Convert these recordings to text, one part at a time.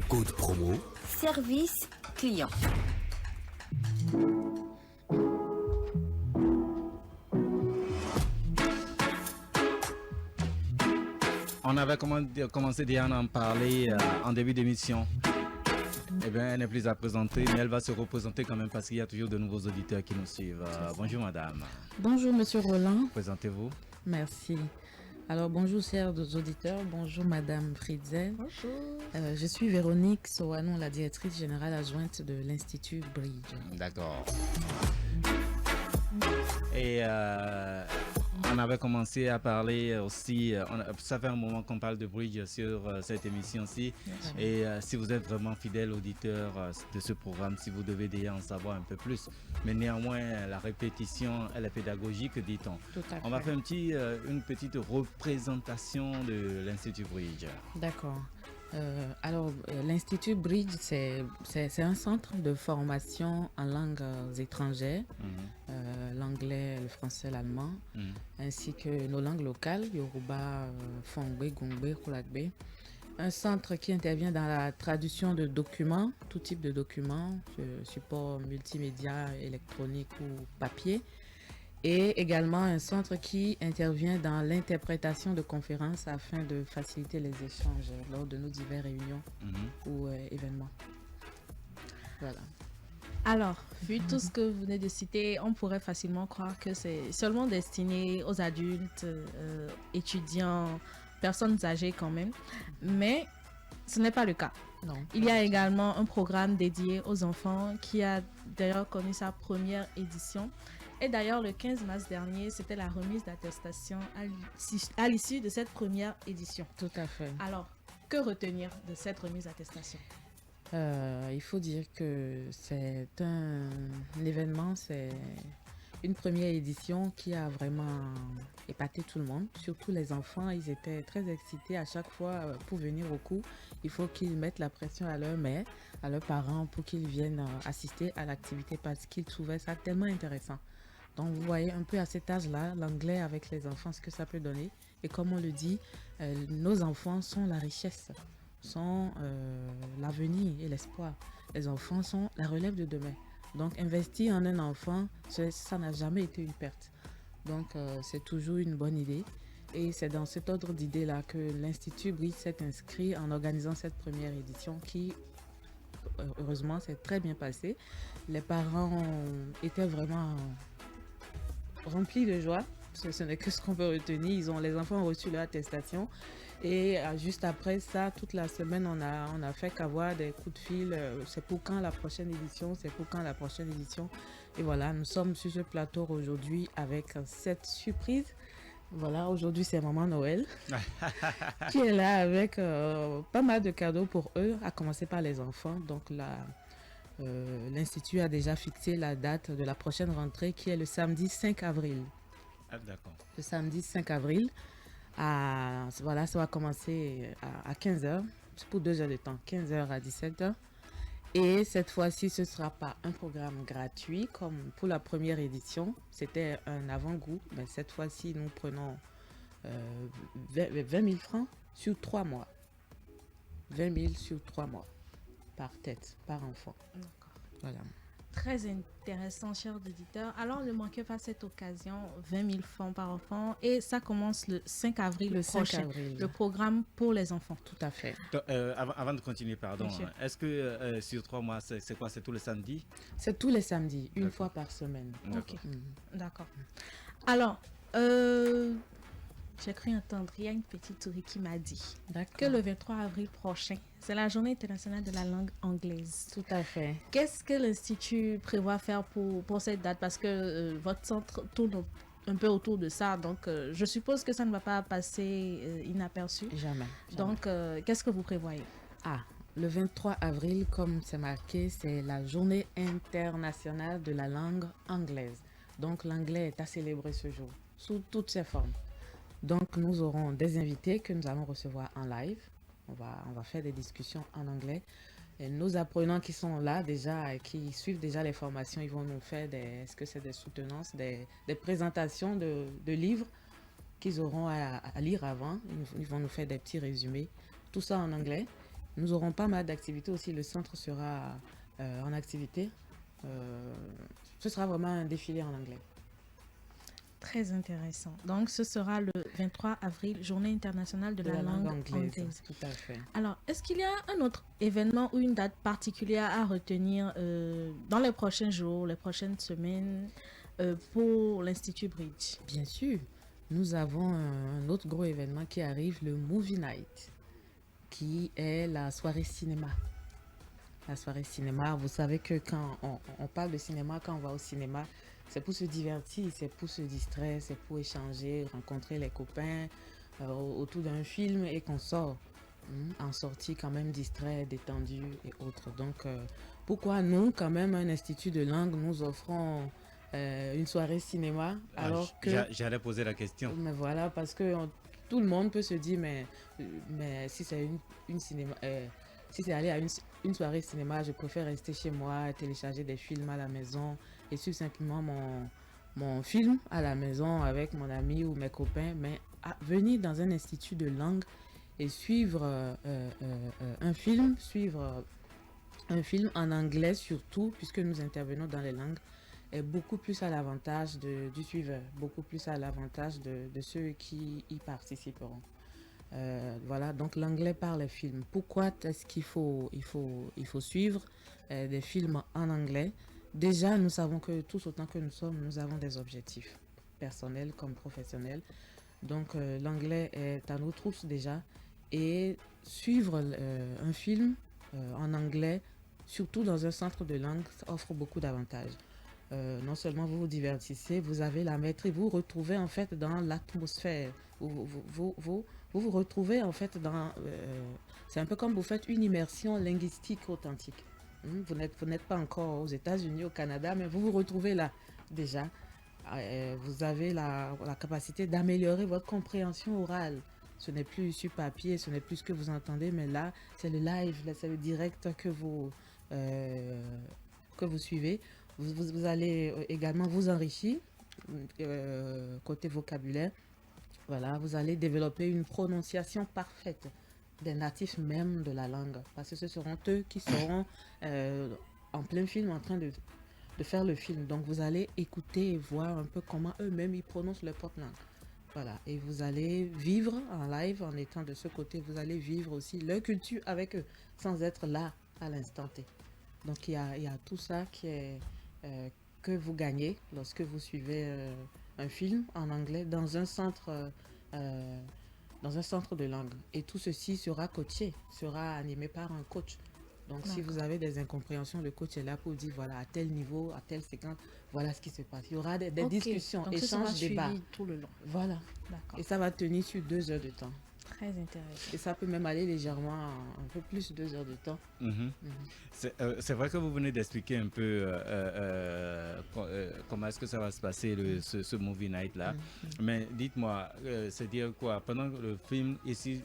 Code promo. Service client. On avait commencé déjà à en parler en début d'émission. Eh bien, elle n'est plus à présenter, mais elle va se représenter quand même parce qu'il y a toujours de nouveaux auditeurs qui nous suivent. Bonjour madame. Bonjour monsieur Roland. Présentez-vous. Merci. Alors bonjour chers auditeurs, bonjour madame Fritzel. Bonjour. Je suis Véronique Soanon, la directrice générale adjointe de l'Institut Bridge. D'accord. Et on avait commencé à parler aussi, ça fait un moment qu'on parle de Bridge sur cette émission-ci. Et si vous êtes vraiment fidèle auditeur de ce programme, si vous devez déjà en savoir un peu plus. Mais néanmoins, la répétition, elle est pédagogique, dit-on. Tout à fait. On va faire une petite représentation de l'Institut Bridge. D'accord. Alors, l'Institut Bridge, c'est un centre de formation en langues étrangères, l'anglais, le français, l'allemand, ainsi que nos langues locales, Yoruba, Fongbe, Gongbe, Kulakbe. Un centre qui intervient dans la traduction de documents, tout type de documents, support multimédia, électronique ou papier. Et également un centre qui intervient dans l'interprétation de conférences afin de faciliter les échanges lors de nos diverses réunions ou événements. Voilà. Alors, vu tout ce que vous venez de citer, on pourrait facilement croire que c'est seulement destiné aux adultes, étudiants, personnes âgées quand même. Mais ce n'est pas le cas. Non. Il y a également un programme dédié aux enfants qui a d'ailleurs connu sa première édition. Et d'ailleurs, le 15 mars dernier, c'était la remise d'attestation à l'issue de cette première édition. Tout à fait. Alors, que retenir de cette remise d'attestation? Il faut dire que c'est un événement, c'est une première édition qui a vraiment épaté tout le monde, surtout les enfants. Ils étaient très excités à chaque fois pour venir au cours. Il faut qu'ils mettent la pression à leur mère, à leurs parents pour qu'ils viennent assister à l'activité parce qu'ils trouvaient ça tellement intéressant. Donc vous voyez un peu à cet âge-là, l'anglais avec les enfants, ce que ça peut donner. Et comme on le dit, nos enfants sont la richesse, sont l'avenir et l'espoir. Les enfants sont la relève de demain. Donc investir en un enfant, ça n'a jamais été une perte. Donc c'est toujours une bonne idée. Et c'est dans cet ordre d'idée-là que l'Institut Bridge s'est inscrit en organisant cette première édition qui, heureusement, s'est très bien passée. Les parents étaient vraiment remplis de joie. Ce n'est que ce qu'on peut retenir. Les enfants ont reçu leur attestation. Et juste après ça, toute la semaine, on a fait qu'avoir des coups de fil. C'est pour quand la prochaine édition? C'est pour quand la prochaine édition? Et voilà, nous sommes sur ce plateau aujourd'hui avec cette surprise. Voilà, aujourd'hui c'est Maman Noël qui est là avec pas mal de cadeaux pour eux, à commencer par les enfants. Donc là, l'Institut a déjà fixé la date de la prochaine rentrée qui est le samedi 5 avril. Ah, d'accord. Le samedi 5 avril, voilà, ça va commencer à 15h, c'est pour 2 heures de temps, 15h à 17h. Et cette fois-ci, ce ne sera pas un programme gratuit comme pour la première édition. C'était un avant-goût. Mais cette fois-ci, nous prenons 20 000 francs sur 3 mois. 20 000 sur 3 mois. Par tête, par enfant. D'accord. Voilà. Très intéressant, chers auditeurs. Alors, ne manquez pas cette occasion, 20 000 francs par enfant. Et ça commence le 5 avril Le 5 prochain. avril. Le programme pour les enfants. Tout à fait. Donc, avant de continuer, pardon, Monsieur. est-ce que sur 3 mois, c'est quoi? C'est tous les samedis? C'est tous les samedis, une D'accord. fois par semaine. D'accord. Ok. D'accord. Alors, j'ai cru entendre, il y a une petite souris qui m'a dit D'accord. que le 23 avril prochain, c'est la journée internationale de la langue anglaise. Tout à fait. Qu'est-ce que l'Institut prévoit faire pour cette date? Parce que votre centre tourne un peu autour de ça, donc je suppose que ça ne va pas passer inaperçu. Jamais. Donc, qu'est-ce que vous prévoyez? Ah, le 23 avril, comme c'est marqué, c'est la journée internationale de la langue anglaise. Donc, l'anglais est à célébrer ce jour, sous toutes ses formes. Donc, nous aurons des invités que nous allons recevoir en live. On va faire des discussions en anglais. Et nos apprenants qui sont là déjà et qui suivent déjà les formations, ils vont nous faire est-ce que c'est des soutenances, des présentations de livres qu'ils auront à lire avant. Ils vont nous faire des petits résumés. Tout ça en anglais. Nous aurons pas mal d'activités aussi. Le centre sera en activité. Ce sera vraiment un défilé en anglais. Très intéressant. Donc, ce sera le 23 avril, Journée internationale de la langue anglaise. Tout à fait. Alors, est-ce qu'il y a un autre événement ou une date particulière à retenir dans les prochains jours, les prochaines semaines pour l'Institut Bridge? Bien sûr. Nous avons un autre gros événement qui arrive, le Movie Night, qui est la soirée cinéma. La soirée cinéma, vous savez que quand on parle de cinéma, quand on va au cinéma, c'est pour se divertir, c'est pour se distraire, c'est pour échanger, rencontrer les copains autour d'un film et qu'on sort en sortie quand même distrait, détendu et autres. Donc, pourquoi nous, quand même, un institut de langue, nous offrons une soirée cinéma alors que... J'allais poser la question. Mais voilà, parce que tout le monde peut se dire, mais si c'est une cinéma... si c'est aller à une soirée cinéma, je préfère rester chez moi, télécharger des films à la maison et suivre simplement mon film à la maison avec mon ami ou mes copains. Mais venir dans un institut de langue et suivre un film en anglais surtout, puisque nous intervenons dans les langues, est beaucoup plus à l'avantage du suiveur, beaucoup plus à l'avantage de ceux qui y participeront. Voilà, donc l'anglais par les films. Pourquoi est-ce qu'il faut suivre des films en anglais? Déjà, nous savons que tous autant que nous sommes, nous avons des objectifs personnels comme professionnels. Donc l'anglais est à nos trousses déjà. Et suivre un film en anglais, surtout dans un centre de langue, ça offre beaucoup d'avantages. Non seulement vous vous divertissez, vous avez la maîtrise, vous vous retrouvez en fait dans l'atmosphère. Vous retrouvez en fait dans... c'est un peu comme vous faites une immersion linguistique authentique. Vous n'êtes pas encore aux États-Unis, au Canada, mais vous vous retrouvez là déjà. Vous avez la capacité d'améliorer votre compréhension orale. Ce n'est plus sur papier, ce n'est plus ce que vous entendez, mais là, c'est le live, là, c'est le direct que vous suivez. Vous allez également vous enrichir côté vocabulaire. Voilà, vous allez développer une prononciation parfaite des natifs même de la langue. Parce que ce seront eux qui seront en plein film en train de faire le film. Donc vous allez écouter et voir un peu comment eux-mêmes ils prononcent leur propre langue. Voilà, et vous allez vivre en live en étant de ce côté. Vous allez vivre aussi leur culture avec eux sans être là à l'instant T. Donc il y a tout ça qui est... que vous gagnez lorsque vous suivez un film en anglais dans un centre de langue. Et tout ceci sera coaché, sera animé par un coach. Donc si vous avez des incompréhensions, le coach est là pour dire voilà, à tel niveau, à telle séquence, voilà ce qui se passe. Il y aura des discussions, donc échanges, débats. Tout le long. Voilà. D'accord. Et ça va tenir sur 2 heures de temps. Très intéressant. Et ça peut même aller légèrement un peu plus, 2 heures de temps. C'est vrai que vous venez d'expliquer un peu comment est-ce que ça va se passer, ce movie night là. Mais dites-moi, c'est-à-dire quoi? Pendant le film, ici,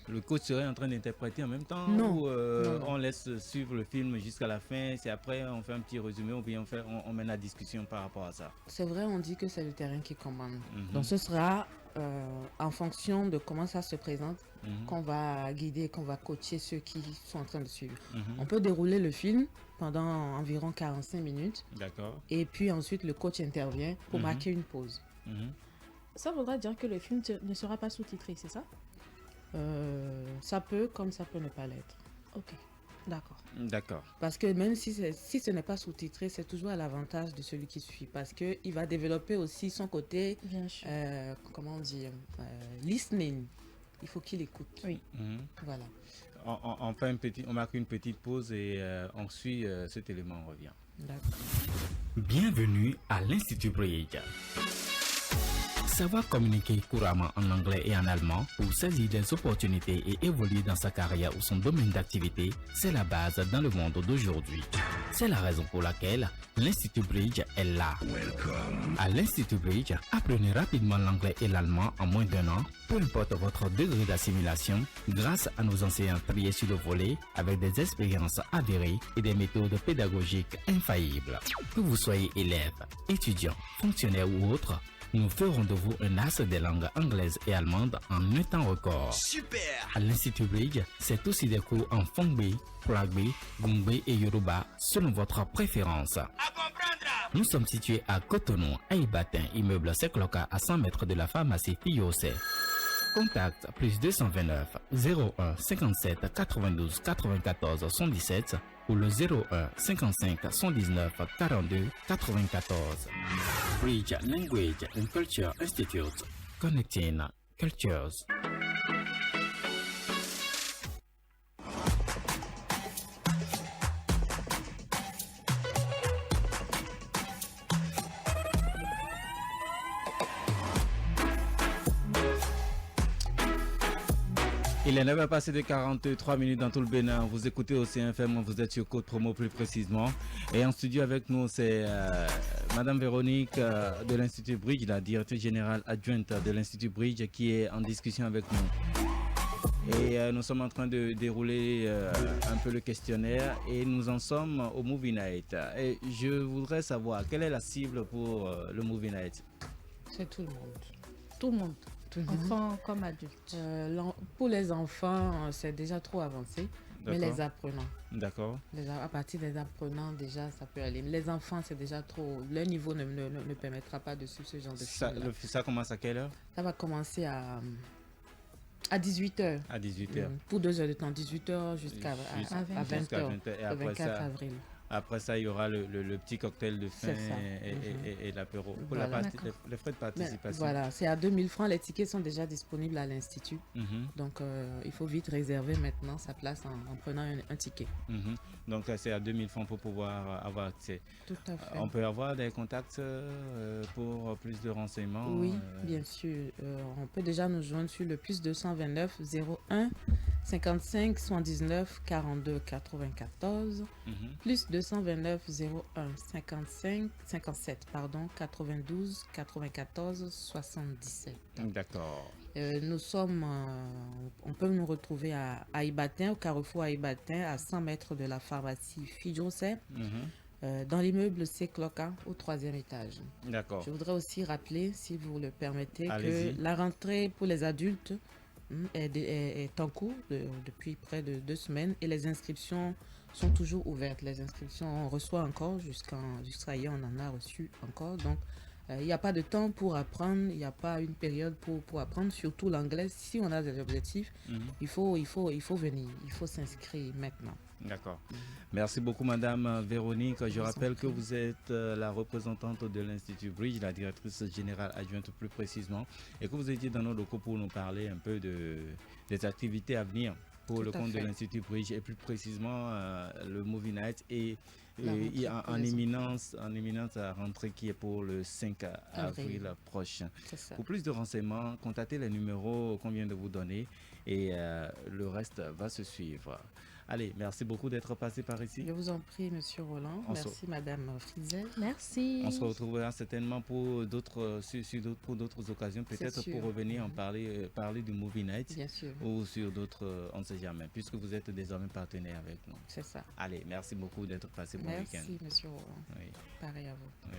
le coach serait en train d'interpréter en même temps? Non. Ou Non. on laisse suivre le film jusqu'à la fin, c'est après on fait un petit résumé ou bien on mène la discussion par rapport à ça? C'est vrai, on dit que c'est le terrain qui commande. Donc ce sera en fonction de comment ça se présente qu'on va guider, qu'on va coacher ceux qui sont en train de suivre. On peut dérouler le film pendant environ 45 minutes. D'accord. Et puis ensuite le coach intervient pour marquer une pause. Ça voudra dire que le film ne sera pas sous-titré, c'est ça? Ça peut comme ça peut ne pas l'être. Ok, d'accord. D'accord. Parce que même si ce n'est pas sous-titré, c'est toujours à l'avantage de celui qui suit. Parce qu'il va développer aussi son côté, Bien sûr. comment dire, listening. Il faut qu'il écoute. Oui. Voilà. On marque une petite pause et on suit cet élément, on revient. D'accord. Bienvenue à l'Institut Bridge. Savoir communiquer couramment en anglais et en allemand pour saisir des opportunités et évoluer dans sa carrière ou son domaine d'activité, c'est la base dans le monde d'aujourd'hui. C'est la raison pour laquelle l'Institut Bridge est là. À l'Institut Bridge, apprenez rapidement l'anglais et l'allemand en moins d'1 an, peu importe votre degré d'assimilation, grâce à nos enseignants triés sur le volet avec des expériences avérées et des méthodes pédagogiques infaillibles. Que vous soyez élève, étudiant, fonctionnaire ou autre, nous ferons de vous un as des langues anglaises et allemandes en un temps record. Super! À l'Institut Bridge, c'est aussi des cours en Fongbe, Pragbe, Gungbe et Yoruba selon votre préférence. À comprendre! Nous sommes situés à Cotonou, à Ibatin, immeuble Secloca à 100 mètres de la pharmacie Fiyose. Contact plus 229 01 57 92 94 117 ou le 01 55 119 42 94. Bridge Language and Culture Institute. Connecting Cultures. Il est 9h passé de 43 minutes dans tout le Bénin. Vous écoutez au CFM, vous êtes sur Côte Promo plus précisément. Et en studio avec nous, c'est Madame Véronique de l'Institut Bridge, la directrice générale adjointe de l'Institut Bridge, qui est en discussion avec nous. Et nous sommes en train de dérouler un peu le questionnaire et nous en sommes au Movie Night. Et je voudrais savoir, quelle est la cible pour le Movie Night? C'est tout le monde. Tout le monde, Tout le monde. enfants comme adultes. Pour les enfants, c'est déjà trop avancé. Mais D'accord. les apprenants, D'accord. à partir des apprenants, déjà, ça peut aller. Mais les enfants, c'est déjà trop. Leur niveau ne permettra pas de suivre ce genre de Ça, film. ça commence à quelle heure? Ça va commencer à 18h. À 18h. Pour 2 heures de temps, 18h jusqu'à Jusqu'à 20h. 20h. Et Le après 24 ça, avril. après ça, il y aura le petit cocktail de fin C'est ça. et l'apéro. Pour Voilà. les frais de Mais participation. voilà, c'est à 2000 francs. Les tickets sont déjà disponibles à l'Institut. Mhm, Donc, il faut vite réserver maintenant sa place en prenant un ticket. mhm. Donc, c'est à 2000 francs pour pouvoir avoir accès. Tout à fait. On peut avoir des contacts pour plus de renseignements? Oui, bien sûr. On peut déjà nous joindre sur le plus 229 01 55 79 42 94 Mhm, plus 229 01 55 57 92 94 77. D'accord. Nous sommes, on peut nous retrouver à Ibatin, au carrefour Ibatin, à 100 mètres de la pharmacie Fijose, Mhm, dans l'immeuble C-Cloca, au 3e étage. D'accord. Je voudrais aussi rappeler, si vous le permettez, Allez-y. que la rentrée pour les adultes est en cours depuis près de 2 semaines et les inscriptions sont toujours ouvertes. Les inscriptions, on reçoit encore jusqu'à hier, on en a reçu encore. Donc, il n'y a pas de temps pour apprendre, il n'y a pas une période pour apprendre, surtout l'anglais. Si on a des objectifs, Mhm, il faut venir, il faut s'inscrire maintenant. D'accord. Merci beaucoup, Madame Véronique. Je vous en rappelle que prie. vous êtes la représentante de l'Institut Bridge, la directrice générale adjointe plus précisément, et que vous étiez dans nos locaux pour nous parler un peu des activités à venir pour Tout le à compte de fait. l'Institut Bridge, et plus précisément le Movie Night et La rentrée il y a pour en les éminence la rentrée qui est pour le 5 avril prochain. C'est ça. Pour plus de renseignements, contactez les numéros qu'on vient de vous donner et le reste va se suivre. Allez, merci beaucoup d'être passé par ici. Je vous en prie, Monsieur Roland. On se- Merci, Madame Frizel. Merci. On se retrouvera certainement pour d'autres occasions, peut-être sûr. pour revenir en parler du Movie Night Bien sûr, ou sur d'autres, on ne sait jamais, puisque vous êtes désormais partenaire avec nous. c'est ça. Allez, merci beaucoup d'être passé. Bon week-end. Merci, Monsieur Roland. Oui, Pareil à vous. oui.